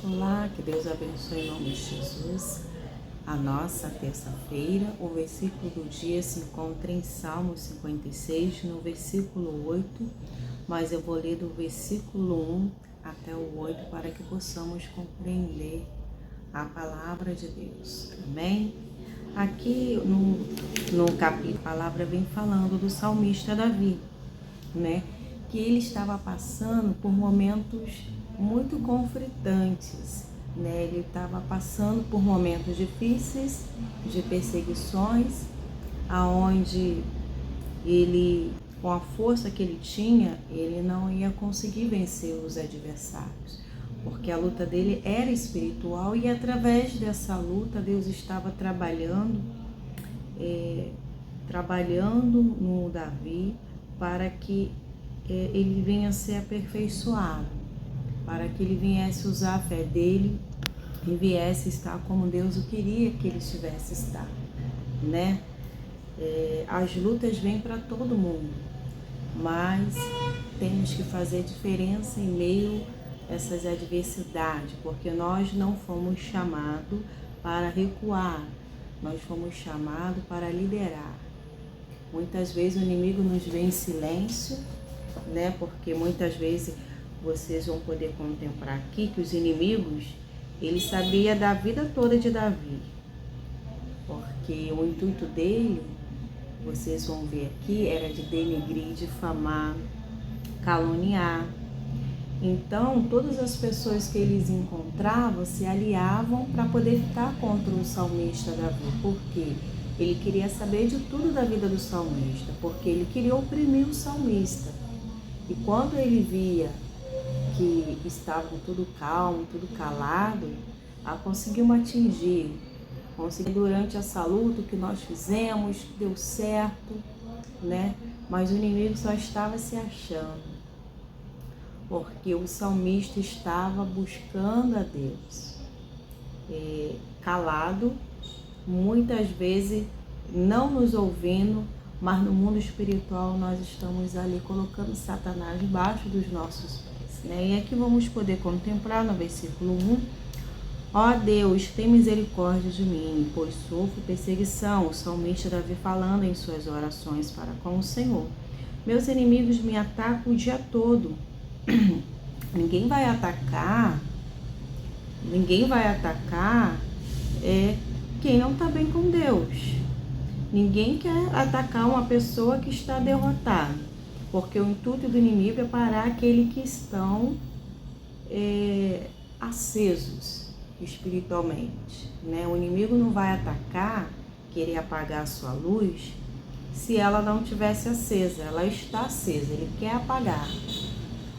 Olá, que Deus abençoe em nome de Jesus. A nossa terça-feira, o versículo do dia se encontra em Salmo 56, no versículo 8, mas eu vou ler do versículo 1 até o 8 para que possamos compreender a palavra de Deus. Amém? Aqui no capítulo, a palavra vem falando do salmista Davi, né? Que ele estava passando por momentos muito conflitantes, né? Ele estava passando por momentos difíceis, de perseguições, aonde ele, com a força que ele tinha, ele não ia conseguir vencer os adversários, porque a luta dele era espiritual e através dessa luta Deus estava trabalhando no Davi para que ele venha a ser aperfeiçoado, para que ele viesse usar a fé dele e viesse estar como Deus o queria que ele estivesse estar, né? As lutas vêm para todo mundo, mas temos que fazer diferença em meio a essas adversidades, porque nós não fomos chamados para recuar, nós fomos chamados para liderar. Muitas vezes o inimigo nos vê em silêncio, né? Porque muitas vezes vocês vão poder contemplar aqui que os inimigos, ele sabia da vida toda de Davi, porque o intuito dele, vocês vão ver aqui, era de denegrir, difamar, caluniar. Então, todas as pessoas que eles encontravam se aliavam para poder ficar contra o salmista Davi, porque ele queria saber de tudo da vida do salmista, porque ele queria oprimir o salmista. E quando ele via que estavam tudo calmo, tudo calado, conseguiu atingir. Durante essa luta que nós fizemos, deu certo, né? Mas o inimigo só estava se achando, porque o salmista estava buscando a Deus, calado, muitas vezes não nos ouvindo, mas no mundo espiritual nós estamos ali colocando Satanás debaixo dos nossos pés, né? E aqui vamos poder contemplar no versículo 1: ó Deus, tem misericórdia de mim, pois sofro perseguição. O salmista Davi falando em suas orações para com o Senhor. Meus inimigos me atacam o dia todo. Ninguém vai atacar quem não está bem com Deus. Ninguém quer atacar uma pessoa que está derrotada, porque o intuito do inimigo é parar aqueles que estão acesos espiritualmente, né? O inimigo não vai atacar, querer apagar a sua luz, se ela não tivesse acesa. Ela está acesa, ele quer apagar,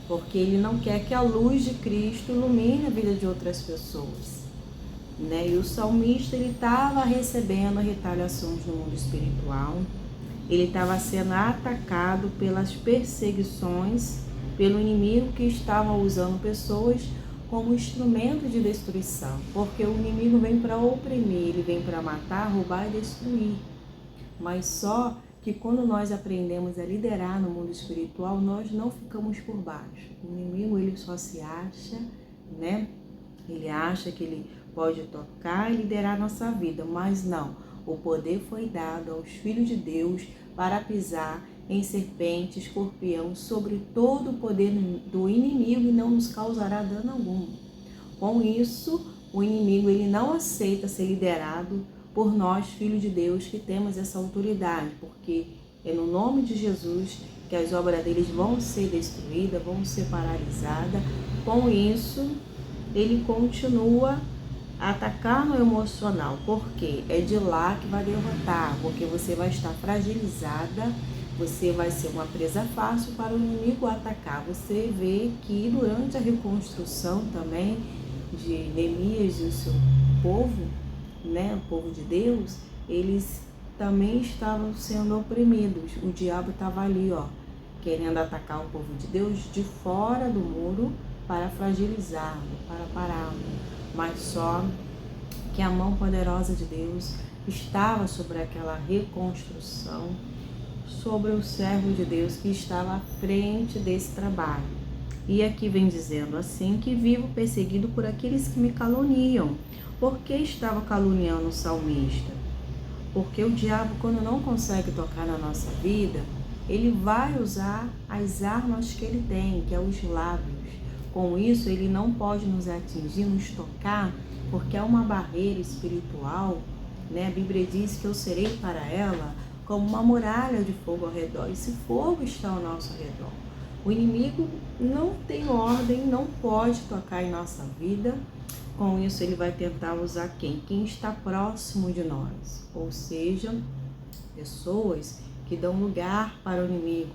porque ele não quer que a luz de Cristo ilumine a vida de outras pessoas, né? E o salmista, ele estava recebendo retaliações no mundo espiritual, ele estava sendo atacado pelas perseguições, pelo inimigo que estava usando pessoas como instrumento de destruição, porque o inimigo vem para oprimir, ele vem para matar, roubar e destruir. Mas só que quando nós aprendemos a liderar no mundo espiritual, nós não ficamos por baixo. O inimigo, ele só se acha, né? Ele acha que ele pode tocar e liderar nossa vida, mas não. O poder foi dado aos filhos de Deus para pisar em serpente, escorpião, sobre todo o poder do inimigo, e não nos causará dano algum. Com isso, o inimigo, ele não aceita ser liderado por nós, filhos de Deus, que temos essa autoridade, porque é no nome de Jesus que as obras deles vão ser destruídas, vão ser paralisadas. Com isso, ele continua a atacar no emocional, porque é de lá que vai derrotar, porque você vai estar fragilizada, você vai ser uma presa fácil para o inimigo atacar. Você vê que durante a reconstrução também de Neemias e o seu povo, né, o povo de Deus, eles também estavam sendo oprimidos. O diabo estava ali, querendo atacar o povo de Deus de fora do muro para fragilizá-lo, para pará-lo. Mas só que a mão poderosa de Deus estava sobre aquela reconstrução, sobre o servo de Deus que estava à frente desse trabalho. E aqui vem dizendo assim, que vivo perseguido por aqueles que me caluniam. Por que estava caluniando o salmista? Porque o diabo, quando não consegue tocar na nossa vida, ele vai usar as armas que ele tem, que é os lábios. Com isso, ele não pode nos atingir, nos tocar, porque é uma barreira espiritual, né? A Bíblia diz que eu serei para ela como uma muralha de fogo ao redor. Esse fogo está ao nosso redor. O inimigo não tem ordem, não pode tocar em nossa vida. Com isso, ele vai tentar usar quem? Quem está próximo de nós. Ou seja, pessoas que dão lugar para o inimigo.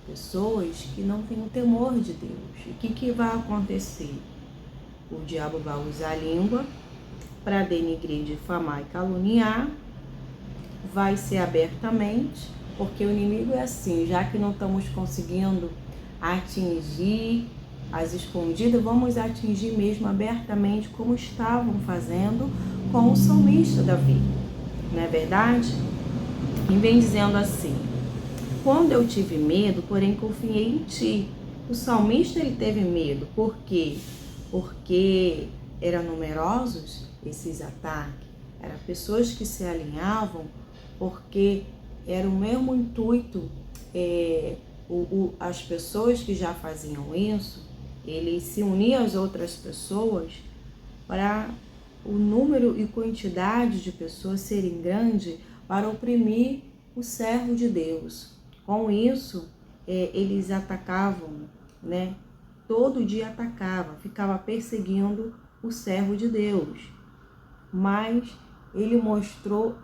Pessoas que não têm o temor de Deus. E o que vai acontecer? O diabo vai usar a língua para denigrir, difamar e caluniar. Vai ser abertamente, porque o inimigo é assim, já que não estamos conseguindo atingir as escondidas, vamos atingir mesmo abertamente, como estavam fazendo com o salmista Davi, não é verdade? E vem dizendo assim: quando eu tive medo, porém confiei em ti. O salmista, ele teve medo, por quê? Porque eram numerosos esses ataques, eram pessoas que se alinhavam, porque era o mesmo intuito, as pessoas que já faziam isso, ele se unia às outras pessoas para o número e quantidade de pessoas serem grande para oprimir o servo de Deus. Com isso, eles atacavam, né? Todo dia atacava, ficava perseguindo o servo de Deus. Mas ele mostrou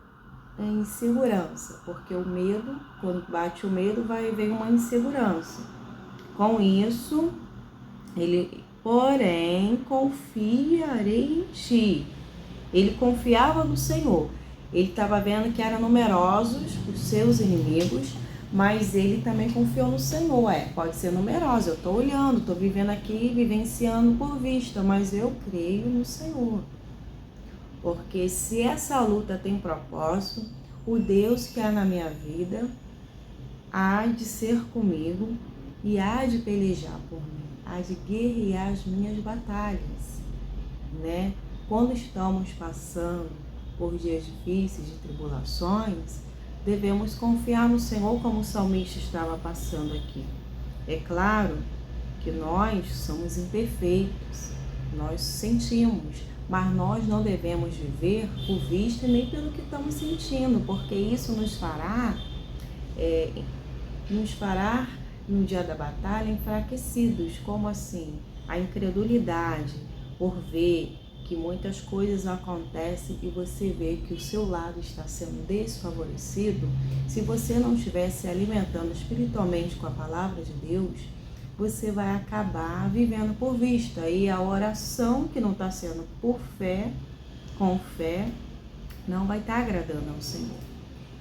insegurança, porque o medo, quando bate o medo, vem uma insegurança. Com isso, ele, porém, confiarei em ti. Ele confiava no Senhor. Ele estava vendo que eram numerosos os seus inimigos, mas ele também confiou no Senhor. Pode ser numeroso, eu estou olhando, estou vivendo aqui, vivenciando por vista, mas eu creio no Senhor. Porque se essa luta tem propósito, o Deus que há na minha vida há de ser comigo e há de pelejar por mim, há de guerrear as minhas batalhas, né? Quando estamos passando por dias difíceis, de tribulações, devemos confiar no Senhor, como o salmista estava passando aqui. É claro que nós somos imperfeitos, nós sentimos, mas nós não devemos viver por vista nem pelo que estamos sentindo, porque isso nos fará no dia da batalha enfraquecidos. Como assim? A incredulidade por ver que muitas coisas acontecem e você vê que o seu lado está sendo desfavorecido. Se você não estiver se alimentando espiritualmente com a palavra de Deus, você vai acabar vivendo por vista. E a oração que não está sendo por fé, com fé, não vai estar agradando ao Senhor.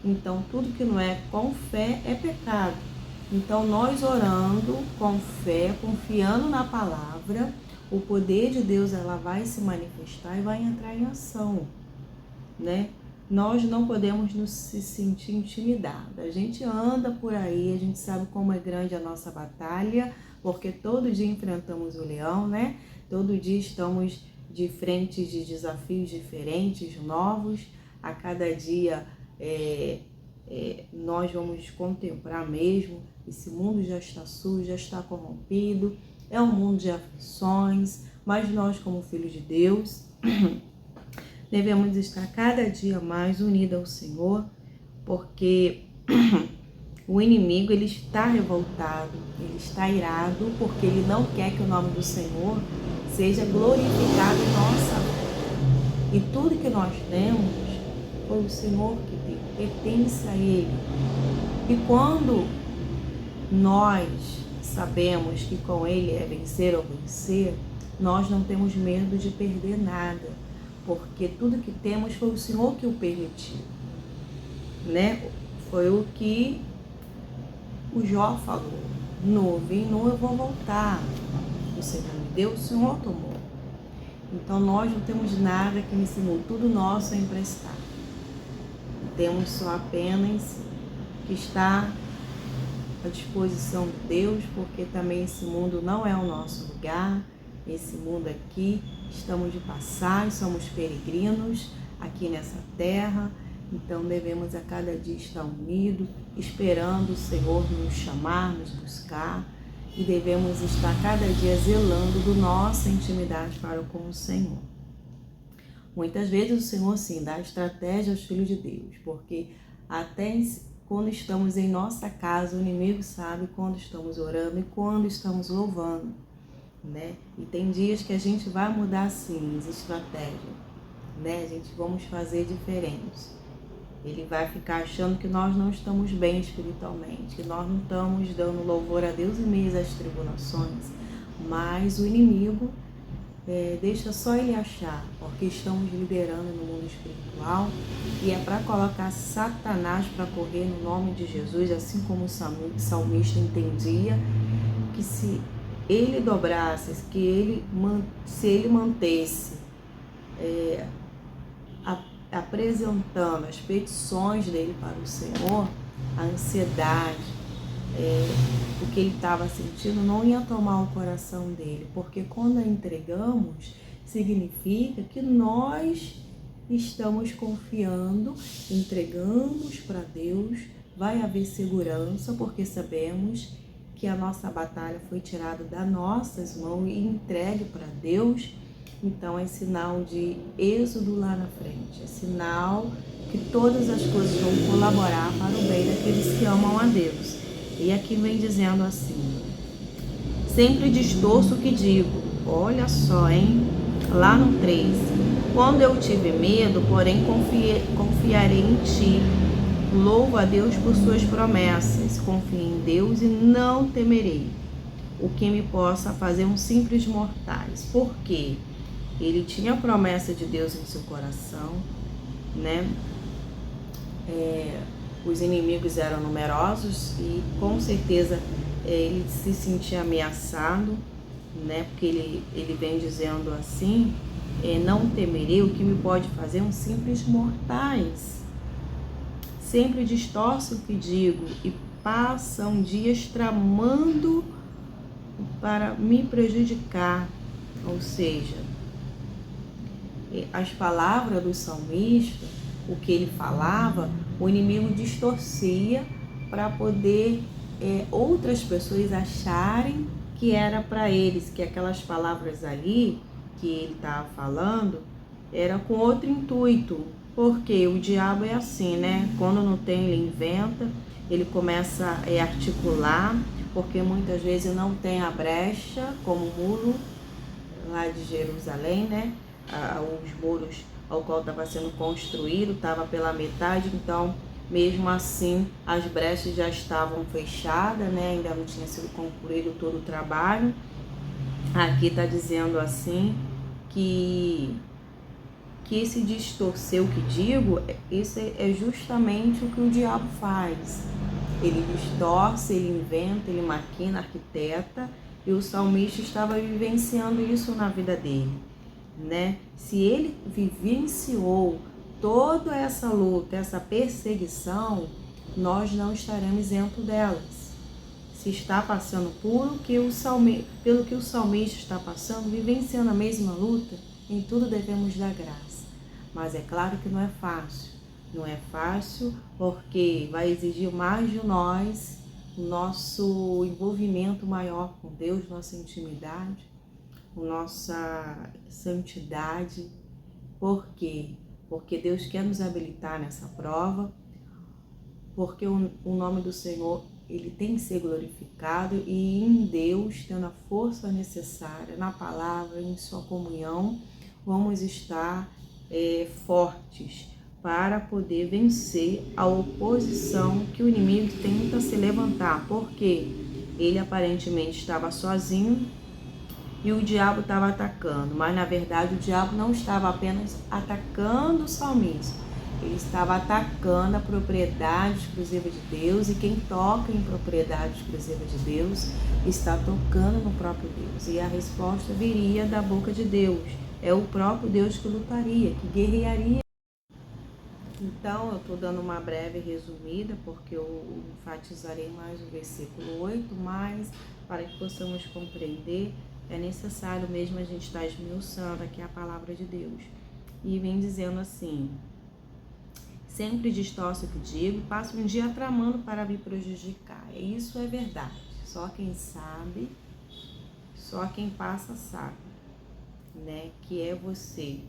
Então, tudo que não é com fé é pecado. Então, nós orando com fé, confiando na palavra, o poder de Deus ela vai se manifestar e vai entrar em ação, né? Nós não podemos nos se sentir intimidados. A gente anda por aí, a gente sabe como é grande a nossa batalha, porque todo dia enfrentamos o leão, né? Todo dia estamos de frente de desafios diferentes, novos. A cada dia nós vamos contemplar mesmo, esse mundo já está sujo, já está corrompido, é um mundo de aflições, mas nós, como filhos de Deus, devemos estar cada dia mais unidos ao Senhor, porque o inimigo ele está revoltado, ele está irado, porque ele não quer que o nome do Senhor seja glorificado em nossa vida. E tudo que nós temos foi o Senhor que deu, pertence a Ele. E quando nós sabemos que com Ele é vencer ou vencer, nós não temos medo de perder nada, porque tudo que temos foi o Senhor que o permitiu, né? Foi o que o Jó falou: nu vim, nu eu vou voltar. O Senhor me deu, o Senhor tomou. Então nós não temos nada que nesse mundo, tudo nosso é emprestado. Temos só apenas que está à disposição de Deus, porque também esse mundo não é o nosso lugar. Esse mundo aqui, estamos de passagem, somos peregrinos aqui nessa terra, então devemos a cada dia estar unidos, esperando o Senhor nos chamar, nos buscar, e devemos estar cada dia zelando do nossa intimidade para com o Senhor. Muitas vezes o Senhor, sim, dá estratégia aos filhos de Deus, porque até quando estamos em nossa casa, o inimigo sabe quando estamos orando e quando estamos louvando, né? E tem dias que a gente vai mudar, sim, as estratégias, né? A gente vamos fazer diferente. Ele vai ficar achando que nós não estamos bem espiritualmente, que nós não estamos dando louvor a Deus em meio às tribulações, mas o inimigo deixa só ele achar, porque estamos liderando no mundo espiritual e é para colocar Satanás para correr no nome de Jesus, assim como o salmista entendia que se ele dobrasse, se ele mantesse apresentando as petições dele para o Senhor, a ansiedade, o que ele estava sentindo não ia tomar o coração dele, porque quando a entregamos, significa que nós estamos confiando, entregamos para Deus, vai haver segurança, porque sabemos que a nossa batalha foi tirada das nossas mãos e entregue para Deus. Então é sinal de êxodo lá na frente, é sinal que todas as coisas vão colaborar para o bem daqueles que amam a Deus. E aqui vem dizendo assim: sempre distorço o que digo. Olha só, hein? Lá no 3. Quando eu tive medo, porém confiarei em ti. Louvo a Deus por suas promessas. Confio em Deus e não temerei o que me possa fazer um simples mortais. Por quê? Ele tinha a promessa de Deus em seu coração, né? Os inimigos eram numerosos e com certeza ele se sentia ameaçado, né? Porque ele vem dizendo assim, não temerei o que me pode fazer um simples mortais. Sempre distorce o que digo e passam dias tramando para me prejudicar. Ou seja, as palavras do salmista, o que ele falava, o inimigo distorcia para poder outras pessoas acharem que era para eles, que aquelas palavras ali que ele estava falando era com outro intuito, porque o diabo é assim, né? Quando não tem, ele inventa, ele começa a articular, porque muitas vezes não tem a brecha, como o muro lá de Jerusalém, né? Os muros ao qual estava sendo construído estava pela metade, então mesmo assim as brechas já estavam fechadas, né? Ainda não tinha sido concluído todo o trabalho. Aqui está dizendo assim que esse distorcer o que digo, isso é justamente o que o diabo faz. Ele distorce, ele inventa, ele maquina, arquiteta, e o salmista estava vivenciando isso na vida dele, né? Se ele vivenciou toda essa luta, essa perseguição, nós não estaremos isentos delas. Se está passando pelo que o salmista está passando, vivenciando a mesma luta, em tudo devemos dar graça. Mas é claro que não é fácil. Não é fácil porque vai exigir mais de nós, o nosso envolvimento maior com Deus, nossa intimidade, nossa santidade. Por quê? Porque Deus quer nos habilitar nessa prova, porque o nome do Senhor, ele tem que ser glorificado, e em Deus, tendo a força necessária, na palavra, em sua comunhão, vamos estar fortes para poder vencer a oposição que o inimigo tenta se levantar, porque ele aparentemente estava sozinho e o diabo estava atacando, mas na verdade o diabo não estava apenas atacando o salmista, ele estava atacando a propriedade exclusiva de Deus, e quem toca em propriedade exclusiva de Deus está tocando no próprio Deus, e a resposta viria da boca de Deus. É o próprio Deus que lutaria, que guerrearia. Então, eu estou dando uma breve resumida, porque eu enfatizarei mais o versículo 8, mas para que possamos compreender, é necessário mesmo a gente estar esmiuçando aqui a palavra de Deus. E vem dizendo assim: sempre distorce o que digo, passo um dia tramando para me prejudicar. Isso é verdade. Só quem sabe, só quem passa sabe, né? Que é você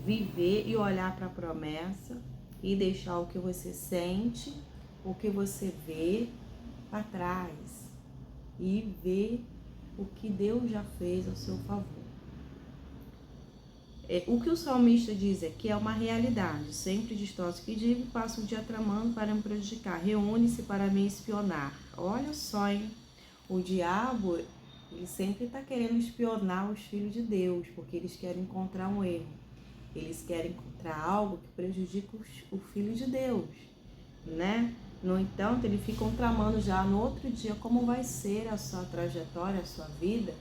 viver e olhar para a promessa e deixar o que você sente, o que você vê para trás e ver o que Deus já fez ao seu favor. O que o salmista diz aqui é uma realidade. Sempre distorce o que digo e passa o dia tramando para me prejudicar. Reúne-se para me espionar. Olha só, hein? O diabo, ele sempre está querendo espionar os filhos de Deus, porque eles querem encontrar um erro. Eles querem encontrar algo que prejudica o filho de Deus, né? No entanto, eles ficam tramando já no outro dia como vai ser a sua trajetória, a sua vida,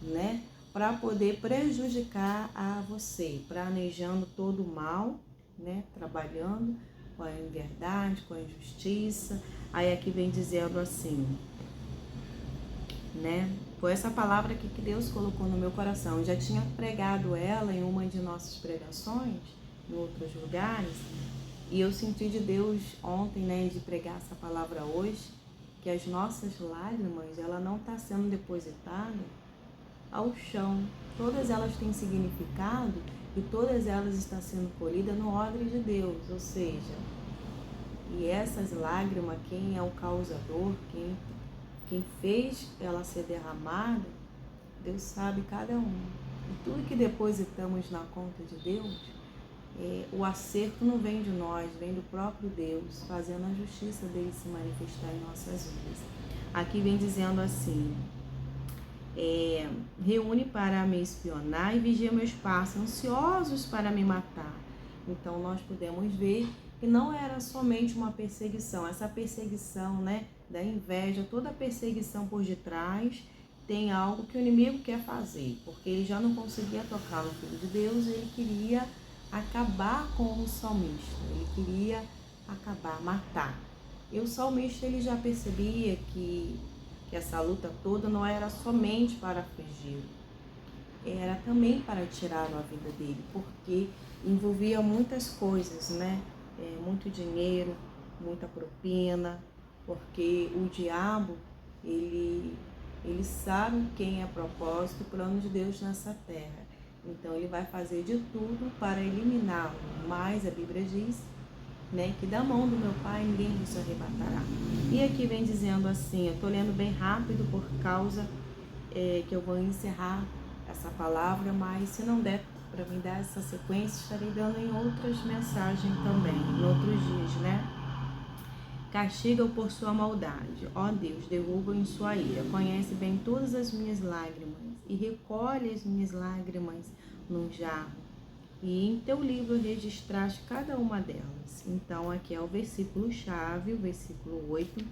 né? Para poder prejudicar a você, planejando todo o mal, né? Trabalhando com a inverdade, com a injustiça. Aí aqui vem dizendo assim, né? Foi essa palavra que Deus colocou no meu coração. Eu já tinha pregado ela em uma de nossas pregações, em outros lugares, e eu senti de Deus ontem, né, de pregar essa palavra hoje, que as nossas lágrimas, ela não está sendo depositada ao chão. Todas elas têm significado e todas elas estão sendo colhidas no odre de Deus, ou seja, e essas lágrimas, quem é o causador, quem fez ela ser derramada, Deus sabe cada um. E tudo que depositamos na conta de Deus, o acerto não vem de nós, vem do próprio Deus, fazendo a justiça dele se manifestar em nossas vidas. Aqui vem dizendo assim, reúne para me espionar e vigia meus passos, ansiosos para me matar. Então nós podemos ver que não era somente uma perseguição, essa perseguição, né, da inveja, toda a perseguição por detrás tem algo que o inimigo quer fazer, porque ele já não conseguia tocar no Filho de Deus, ele queria acabar com o salmista, ele queria acabar, matar. E o salmista ele já percebia que essa luta toda não era somente para afligi-lo, era também para tirar a vida dele, porque envolvia muitas coisas, né? Muito dinheiro, muita propina, porque o diabo, ele sabe quem é propósito, o plano de Deus nessa terra. Então ele vai fazer de tudo para eliminá-lo, mas a Bíblia diz, né, que da mão do meu Pai ninguém nos arrebatará. E aqui vem dizendo assim, eu estou lendo bem rápido por causa que eu vou encerrar essa palavra, mas se não der para mim dar essa sequência, estarei dando em outras mensagens também, em outros dias, né? Castiga-o por sua maldade, ó Deus, derruba-o em sua ira, conhece bem todas as minhas lágrimas e recolhe as minhas lágrimas num jarro, e em teu livro registraste cada uma delas. Então aqui é o versículo chave, o versículo 8,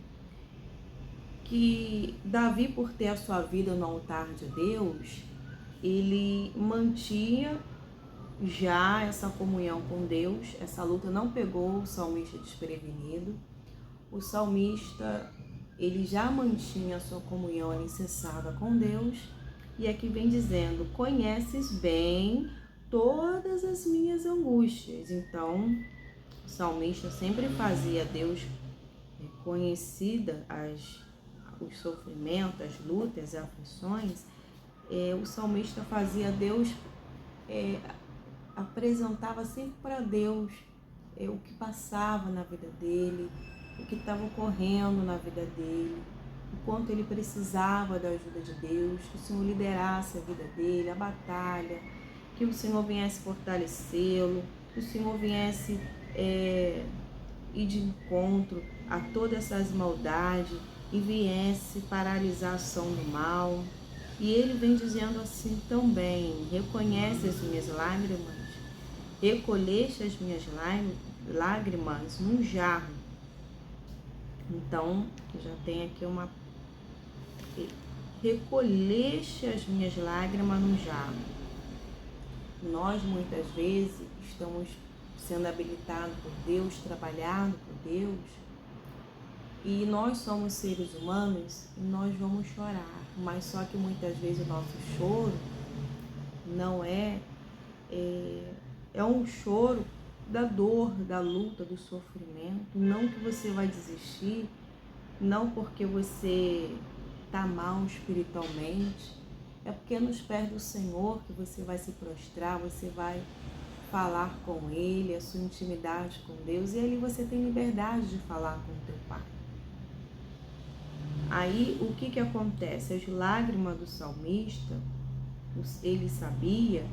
que Davi, por ter a sua vida no altar de Deus, ele mantinha já essa comunhão com Deus. Essa luta não pegou o salmista desprevenido. O salmista, ele já mantinha a sua comunhão alicerçada com Deus. E aqui vem dizendo, conheces bem todas as minhas angústias. Então, o salmista sempre fazia Deus conhecida os sofrimentos, as lutas, as aflições. O salmista fazia Deus, apresentava sempre para Deus o que passava na vida dele, o que estava ocorrendo na vida dele, o quanto ele precisava da ajuda de Deus, que o Senhor liderasse a vida dele, a batalha, que o Senhor viesse fortalecê-lo, que o Senhor viesse ir de encontro a todas essas maldades e viesse paralisar a ação do mal. E ele vem dizendo assim também, reconhece as minhas lágrimas, recolheste as minhas lágrimas num jarro. Então, já tem aqui uma... recolheste as minhas lágrimas num jarro. Nós muitas vezes estamos sendo habilitado por Deus, trabalhado por Deus. E nós somos seres humanos e nós vamos chorar, mas só que muitas vezes o nosso choro não é um choro da dor, da luta, do sofrimento. Não que você vai desistir, não porque você está mal espiritualmente, é porque é nos pés do Senhor que você vai se prostrar, você vai falar com Ele, a sua intimidade com Deus, e ali você tem liberdade de falar com o teu Pai. Aí o que acontece? As lágrimas do salmista, ele sabia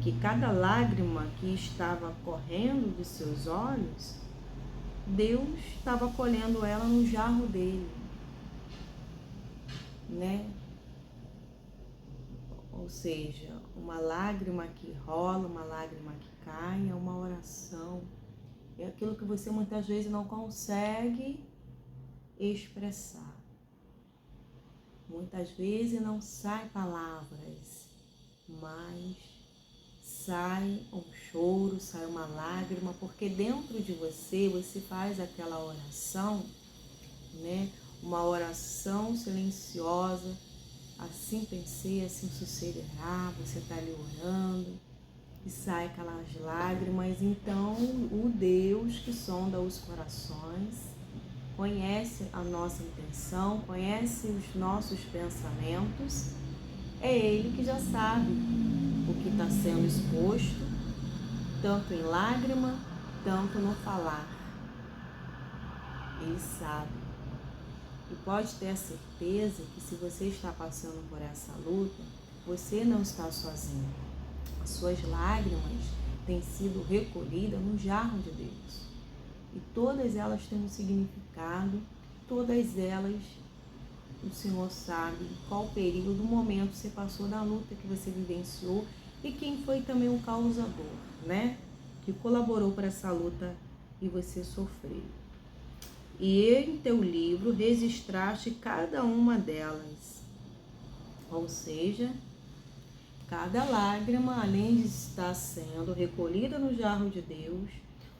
que cada lágrima que estava correndo dos seus olhos, Deus estava colhendo ela no jarro dele, né? Ou seja, uma lágrima que rola, uma lágrima que cai, é uma oração. É aquilo que você muitas vezes não consegue expressar. Muitas vezes não sai palavras, mas sai um choro, sai uma lágrima, porque dentro de você, você faz aquela oração, né? Uma oração silenciosa, assim pensei, assim sucederá, você está ali orando, e sai aquelas lágrimas. Então, o Deus que sonda os corações, conhece a nossa intenção, conhece os nossos pensamentos, é Ele que já sabe o que está sendo exposto, tanto em lágrima, tanto no falar. Ele sabe. E pode ter a certeza que se você está passando por essa luta, você não está sozinho. As suas lágrimas têm sido recolhidas no jarro de Deus. E todas elas têm um significado, todas elas o Senhor sabe qual período, do momento que você passou, da luta que você vivenciou e quem foi também o causador, né? Que colaborou para essa luta e você sofreu. E em teu livro registraste cada uma delas. Ou seja, cada lágrima, além de estar sendo recolhida no jarro de Deus,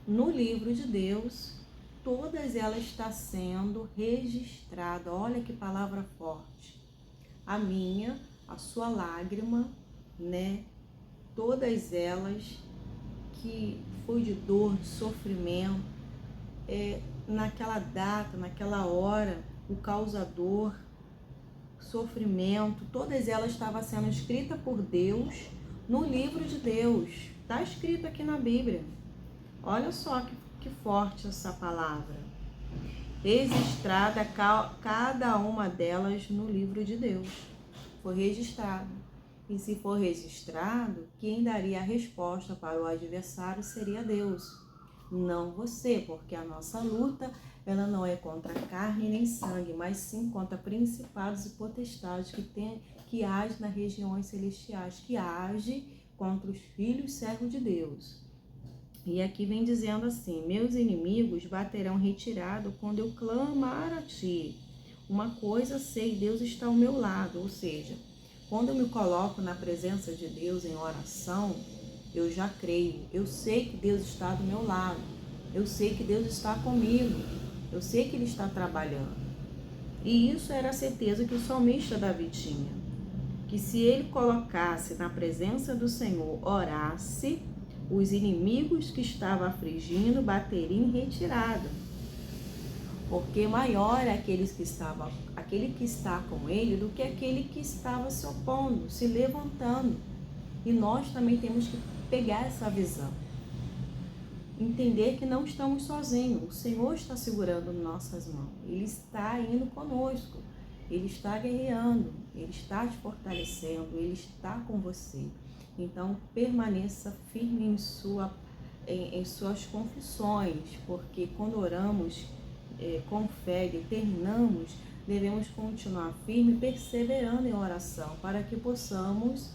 no livro de Deus, todas elas estão sendo registradas. Olha que palavra forte. A minha, a sua lágrima, né? Todas elas que foi de dor, de sofrimento, naquela data, naquela hora, o causador, sofrimento, todas elas estavam sendo escritas por Deus no livro de Deus. Está escrito aqui na Bíblia. Olha só que forte essa palavra. Registrada cada uma delas no livro de Deus. Foi registrado. E se for registrado, quem daria a resposta para o adversário seria Deus, não você, porque a nossa luta, ela não é contra carne nem sangue, mas sim contra principados e potestades que agem nas regiões celestiais, que agem contra os filhos servos de Deus. E aqui vem dizendo assim: meus inimigos baterão retirado quando eu clamar a ti. Uma coisa sei, Deus está ao meu lado. Ou seja, quando eu me coloco na presença de Deus em oração, eu já creio. Eu sei que Deus está do meu lado. Eu sei que Deus está comigo. Eu sei que Ele está trabalhando. E isso era a certeza que o salmista Davi tinha. Que se ele colocasse na presença do Senhor, orasse, os inimigos que estavam afligindo bateriam em retirada. Porque maior é aquele que está com ele do que aquele que estava se opondo, se levantando. E nós também temos que pegar essa visão. Entender que não estamos sozinhos. O Senhor está segurando nossas mãos. Ele está indo conosco. Ele está guerreando. Ele está te fortalecendo. Ele está com você. Então, permaneça firme em suas confissões, porque quando oramos com fé e terminamos, devemos continuar firme, perseverando em oração, para que possamos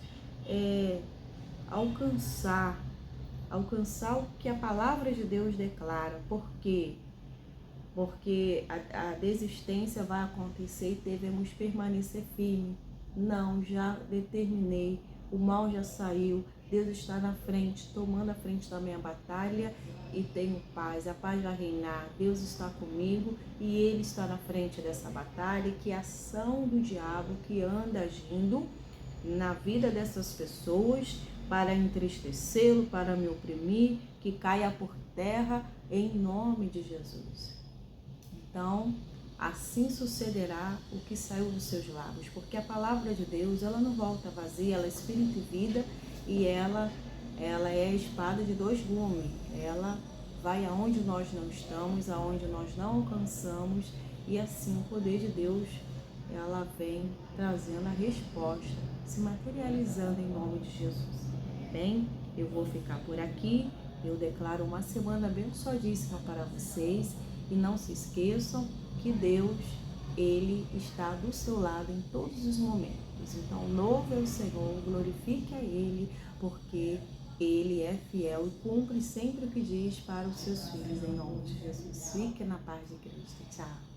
alcançar o que a palavra de Deus declara. Por quê? Porque a desistência vai acontecer e devemos permanecer firme. Não, já determinei. O mal já saiu, Deus está na frente, tomando a frente da minha batalha e tenho paz. A paz vai reinar. Deus está comigo e Ele está na frente dessa batalha. Que a ação do diabo que anda agindo na vida dessas pessoas para entristecê-lo, para me oprimir, que caia por terra em nome de Jesus. Então, assim sucederá o que saiu dos seus lábios, porque a palavra de Deus, ela não volta vazia, ela é espírito e vida, e ela é a espada de dois gumes. Ela vai aonde nós não estamos, aonde nós não alcançamos, e assim o poder de Deus, ela vem trazendo a resposta, se materializando em nome de Jesus. Bem, eu vou ficar por aqui. Eu declaro uma semana abençoadíssima para vocês e não se esqueçam que Deus, Ele está do seu lado em todos os momentos. Então, louve ao Senhor, glorifique a Ele, porque Ele é fiel e cumpre sempre o que diz para os seus filhos, em nome de Jesus. Fique na paz de Cristo. Tchau.